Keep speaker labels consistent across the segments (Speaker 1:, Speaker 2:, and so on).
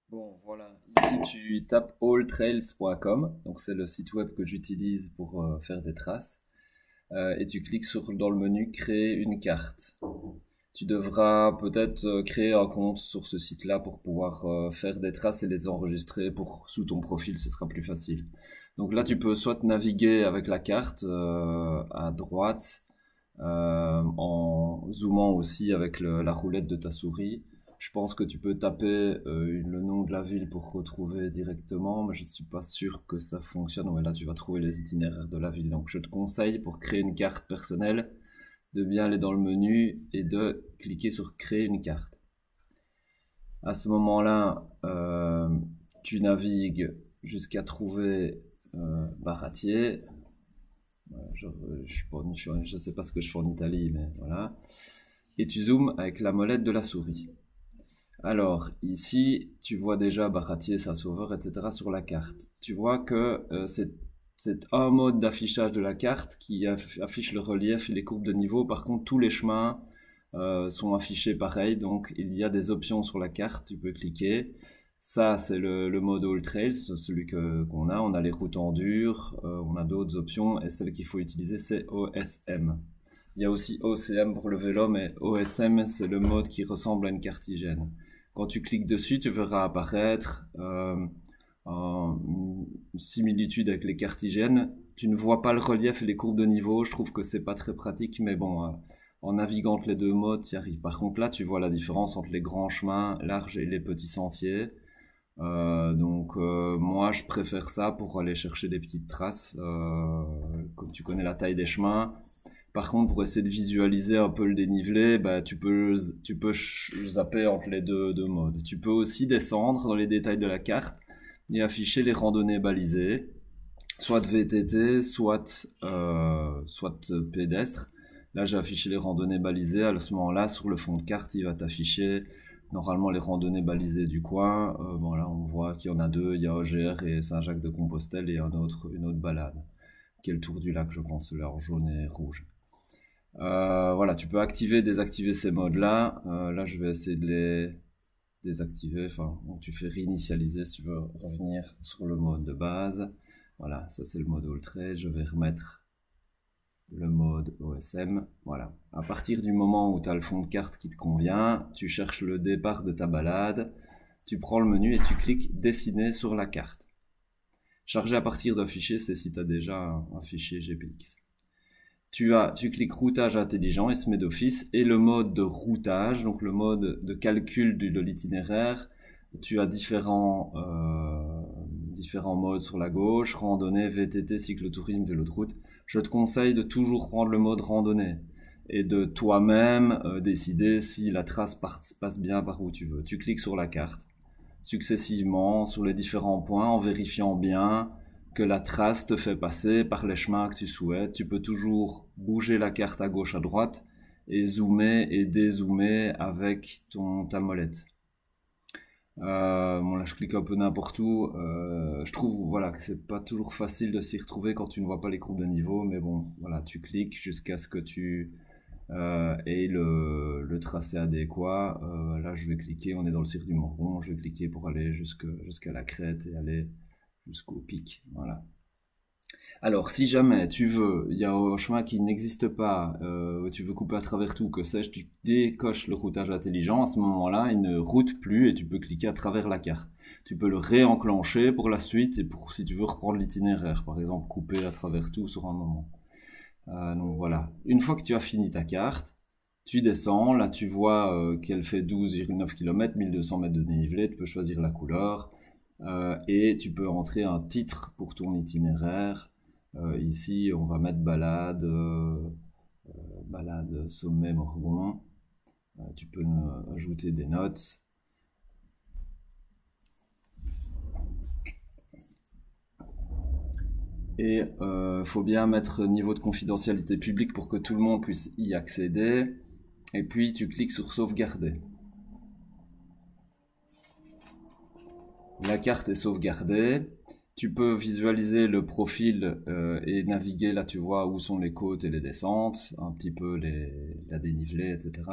Speaker 1: Bon, voilà. Ici, tu tapes alltrails.com, donc c'est le site web que j'utilise pour faire des traces. Et tu cliques dans le menu Créer une carte. Tu devras peut-être créer un compte sur ce site-là pour pouvoir faire des traces et les enregistrer sous ton profil, ce sera plus facile. Donc là, tu peux soit naviguer avec la carte à droite, en zoomant aussi avec la roulette de ta souris. Je pense que tu peux taper le nom de la ville pour retrouver directement, mais je ne suis pas sûr que ça fonctionne. Ouais, là, tu vas trouver les itinéraires de la ville. Donc, je te conseille pour créer une carte personnelle de bien aller dans le menu et de cliquer sur créer une carte. À ce moment-là, tu navigues jusqu'à trouver Baratier. Je sais pas ce que je fais en Italie, mais voilà. Et tu zoomes avec la molette de la souris. Alors, ici, tu vois déjà Baratier, sa sauveur, etc. sur la carte. Tu vois que c'est un mode d'affichage de la carte qui affiche le relief et les courbes de niveau. Par contre, tous les chemins sont affichés pareil. Donc, il y a des options sur la carte. Tu peux cliquer. Ça, c'est le mode All Trails, celui qu'on a. On a les routes en dur, on a d'autres options. Et celle qu'il faut utiliser, c'est OSM. Il y a aussi OCM pour le vélo, mais OSM, c'est le mode qui ressemble à une cartigène. Quand tu cliques dessus, tu verras apparaître une similitude avec les cartigènes. Tu ne vois pas le relief et les courbes de niveau. Je trouve que c'est pas très pratique, mais bon, en naviguant entre les deux modes, tu y arrives. Par contre, là, tu vois la différence entre les grands chemins larges et les petits sentiers. Moi, je préfère ça pour aller chercher des petites traces. Comme tu connais la taille des chemins, par contre, pour essayer de visualiser un peu le dénivelé, bah, tu peux zapper entre les deux modes. Tu peux aussi descendre dans les détails de la carte et afficher les randonnées balisées, soit VTT, soit pédestre. Là, j'ai affiché les randonnées balisées. À ce moment-là, sur le fond de carte, il va t'afficher normalement les randonnées balisées du coin. Bon, là, on voit qu'il y en a deux. Il y a OGR et Saint-Jacques-de-Compostelle et une autre balade, qui est le tour du lac, je pense, là, en jaune et rouge. Voilà, tu peux activer, désactiver ces modes-là. Là, je vais essayer de les désactiver. Enfin, donc tu fais réinitialiser si tu veux revenir sur le mode de base. Voilà, ça c'est le mode All Trail. Je vais remettre le mode OSM. Voilà. À partir du moment où tu as le fond de carte qui te convient, tu cherches le départ de ta balade, tu prends le menu et tu cliques dessiner sur la carte. Charger à partir d'un fichier, c'est si tu as déjà un fichier GPX. Tu cliques routage intelligent, il se met d'office, et le mode de routage, donc le mode de calcul de l'itinéraire, tu as différents modes sur la gauche, randonnée, VTT, cyclotourisme, vélo de route. Je te conseille de toujours prendre le mode randonnée et de toi-même décider si la trace passe bien par où tu veux. Tu cliques sur la carte successivement sur les différents points en vérifiant bien que la trace te fait passer par les chemins que tu souhaites. Tu peux toujours bouger la carte à gauche, à droite et zoomer et dézoomer avec ta molette. Bon là je clique un peu n'importe où. Je trouve voilà que c'est pas toujours facile de s'y retrouver quand tu ne vois pas les courbes de niveau, mais bon voilà tu cliques jusqu'à ce que tu aies le tracé adéquat. Là je vais cliquer, on est dans le cirque du Morgon, je vais cliquer pour aller jusqu'à la crête et aller jusqu'au pic. Voilà. Alors, si jamais tu veux, il y a un chemin qui n'existe pas, tu veux couper à travers tout, que sais-je, tu décoches le routage intelligent, à ce moment-là, il ne route plus et tu peux cliquer à travers la carte. Tu peux le réenclencher pour la suite et pour si tu veux reprendre l'itinéraire, par exemple couper à travers tout sur un moment. Donc voilà. Une fois que tu as fini ta carte, tu descends, là tu vois qu'elle fait 12,9 km, 1200 mètres de dénivelé, tu peux choisir la couleur et tu peux entrer un titre pour ton itinéraire. Ici, on va mettre balade sommet Morgon. Tu peux ajouter des notes. Et faut bien mettre niveau de confidentialité publique pour que tout le monde puisse y accéder. Et puis tu cliques sur sauvegarder. La carte est sauvegardée. Tu peux visualiser le profil et naviguer, là tu vois où sont les côtes et les descentes, un petit peu la dénivelée, etc.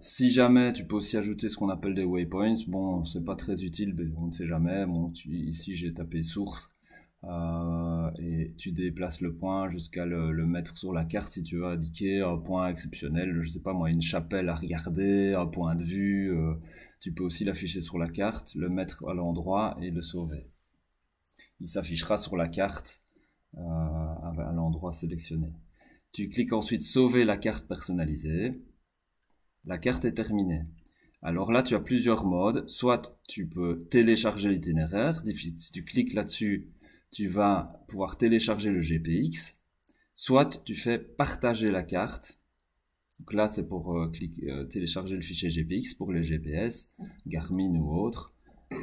Speaker 1: Si jamais, tu peux aussi ajouter ce qu'on appelle des waypoints. Bon, c'est pas très utile, mais on ne sait jamais. Bon, ici, j'ai tapé source. Et tu déplaces le point jusqu'à le mettre sur la carte si tu veux indiquer un point exceptionnel, je sais pas moi, une chapelle à regarder, un point de vue. Tu peux aussi l'afficher sur la carte, le mettre à l'endroit et le sauver. Il s'affichera sur la carte à l'endroit sélectionné. Tu cliques ensuite sauver la carte personnalisée. La carte est terminée. Alors là, tu as plusieurs modes. Soit tu peux télécharger l'itinéraire. Si tu cliques là-dessus, tu vas pouvoir télécharger le GPX. Soit tu fais partager la carte. Donc là, c'est pour télécharger le fichier GPX pour les GPS, Garmin ou autres.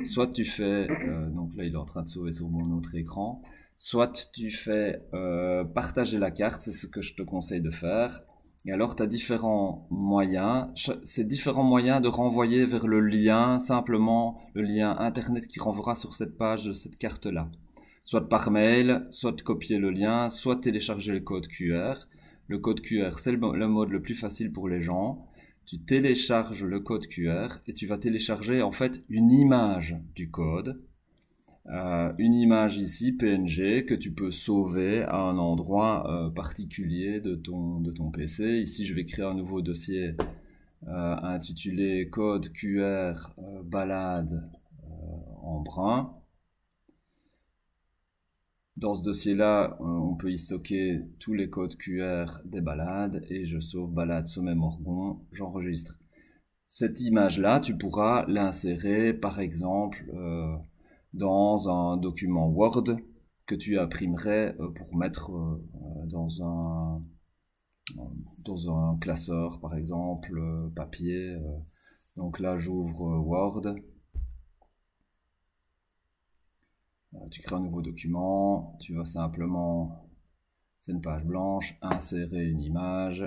Speaker 1: Soit tu fais, donc là, il est en train de sauver sur mon autre écran. Soit tu fais partager la carte, c'est ce que je te conseille de faire. Et alors, tu as différents moyens. C'est différents moyens de renvoyer vers le lien, simplement le lien Internet qui renverra sur cette page de cette carte-là. Soit par mail, soit copier le lien, soit télécharger le code QR. Le code QR, c'est le mode le plus facile pour les gens. Tu télécharges le code QR et tu vas télécharger en fait une image du code. Une image ici, PNG, que tu peux sauver à un endroit particulier de ton PC. Ici, je vais créer un nouveau dossier intitulé code QR balade en brun. Dans ce dossier-là, on peut y stocker tous les codes QR des balades et je sauve balade Sommet Morgon, j'enregistre. Cette image-là, tu pourras l'insérer par exemple dans un document Word que tu imprimerais pour mettre dans un classeur par exemple, papier. Donc là, j'ouvre Word. Tu crées un nouveau document, tu vas simplement, c'est une page blanche, insérer une image.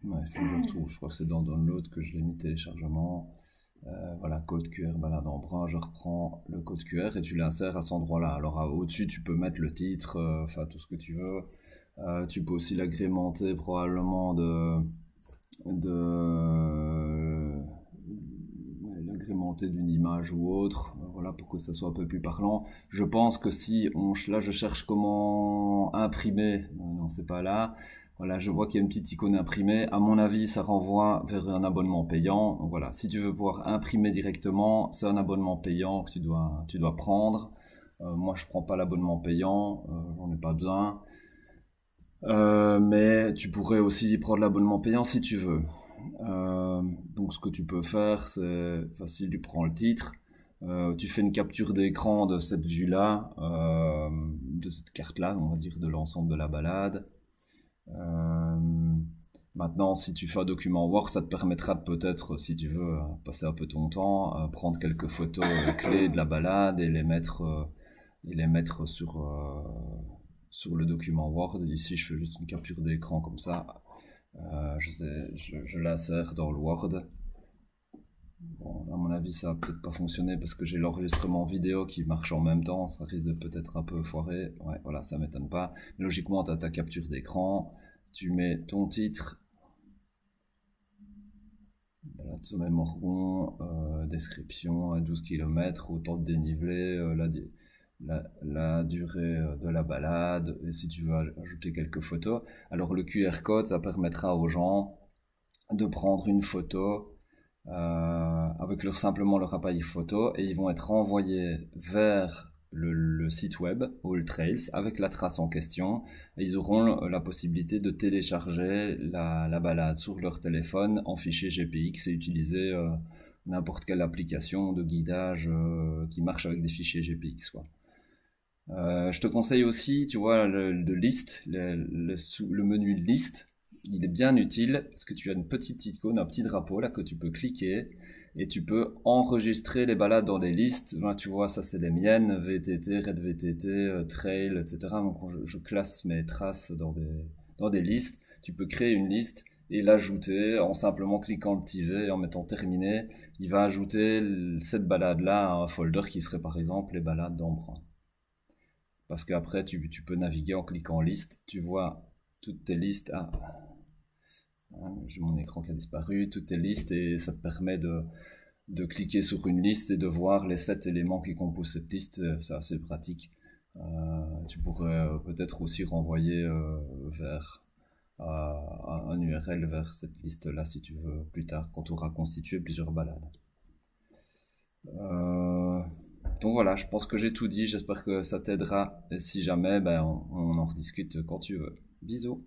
Speaker 1: Ouais, il faut que je retrouve, je crois que c'est dans Download que je l'ai mis téléchargement. Voilà, code QR balade en brun, je reprends le code QR et tu l'insères à cet endroit-là. Alors au-dessus, tu peux mettre le titre, enfin tout ce que tu veux. Tu peux aussi l'agrémenter probablement l'agrémenter d'une image ou autre, voilà, pour que ça soit un peu plus parlant. Je pense que si là je cherche comment imprimer, non c'est pas là. Voilà, je vois qu'il y a une petite icône imprimée. À mon avis, ça renvoie vers un abonnement payant. Donc voilà, si tu veux pouvoir imprimer directement, c'est un abonnement payant que tu dois prendre. Moi, je prends pas l'abonnement payant, j'en ai pas besoin. Mais tu pourrais aussi prendre l'abonnement payant si tu veux. Donc ce que tu peux faire, c'est facile, tu prends le titre, tu fais une capture d'écran de cette vue-là, de cette carte-là, on va dire de l'ensemble de la balade. Maintenant, si tu fais un document Word, ça te permettra de peut-être, si tu veux, passer un peu ton temps, prendre quelques photos clés de la balade et les mettre sur le document Word. Ici, je fais juste une capture d'écran comme ça. Je l'insère dans le Word. Bon, à mon avis, ça va peut-être pas fonctionner parce que j'ai l'enregistrement vidéo qui marche en même temps. Ça risque de peut-être un peu foirer. Ouais, voilà, ça m'étonne pas. Mais logiquement, tu as ta capture d'écran. Tu mets ton titre. Balade Sommet Morgon, description à 12 km, autant de dénivelé, la durée de la balade, et si tu veux ajouter quelques photos. Alors le QR code, ça permettra aux gens de prendre une photo avec simplement leur appareil photo et ils vont être renvoyés vers le site web All Trails avec la trace en question et ils auront la possibilité de télécharger la balade sur leur téléphone en fichier GPX et utiliser n'importe quelle application de guidage qui marche avec des fichiers GPX quoi. Je te conseille aussi, tu vois, le menu de liste, il est bien utile parce que tu as une petite icône, un petit drapeau là que tu peux cliquer et tu peux enregistrer les balades dans des listes. Là, tu vois, ça c'est les miennes, VTT, Red VTT, Trail, etc. Donc je classe mes traces dans des listes. Tu peux créer une liste et l'ajouter en simplement cliquant le petit V et en mettant terminé. Il va ajouter cette balade-là à un folder qui serait par exemple les balades d'emprunt. Parce qu'après, tu peux naviguer en cliquant liste, tu vois toutes tes listes. Ah, j'ai mon écran qui a disparu, toutes tes listes, et ça te permet de cliquer sur une liste et de voir les 7 éléments qui composent cette liste. C'est assez pratique. Tu pourrais peut-être aussi renvoyer vers un URL vers cette liste-là si tu veux plus tard, quand tu auras constitué plusieurs balades. Donc voilà, je pense que j'ai tout dit. J'espère que ça t'aidera. Et si jamais, ben, on en rediscute quand tu veux. Bisous.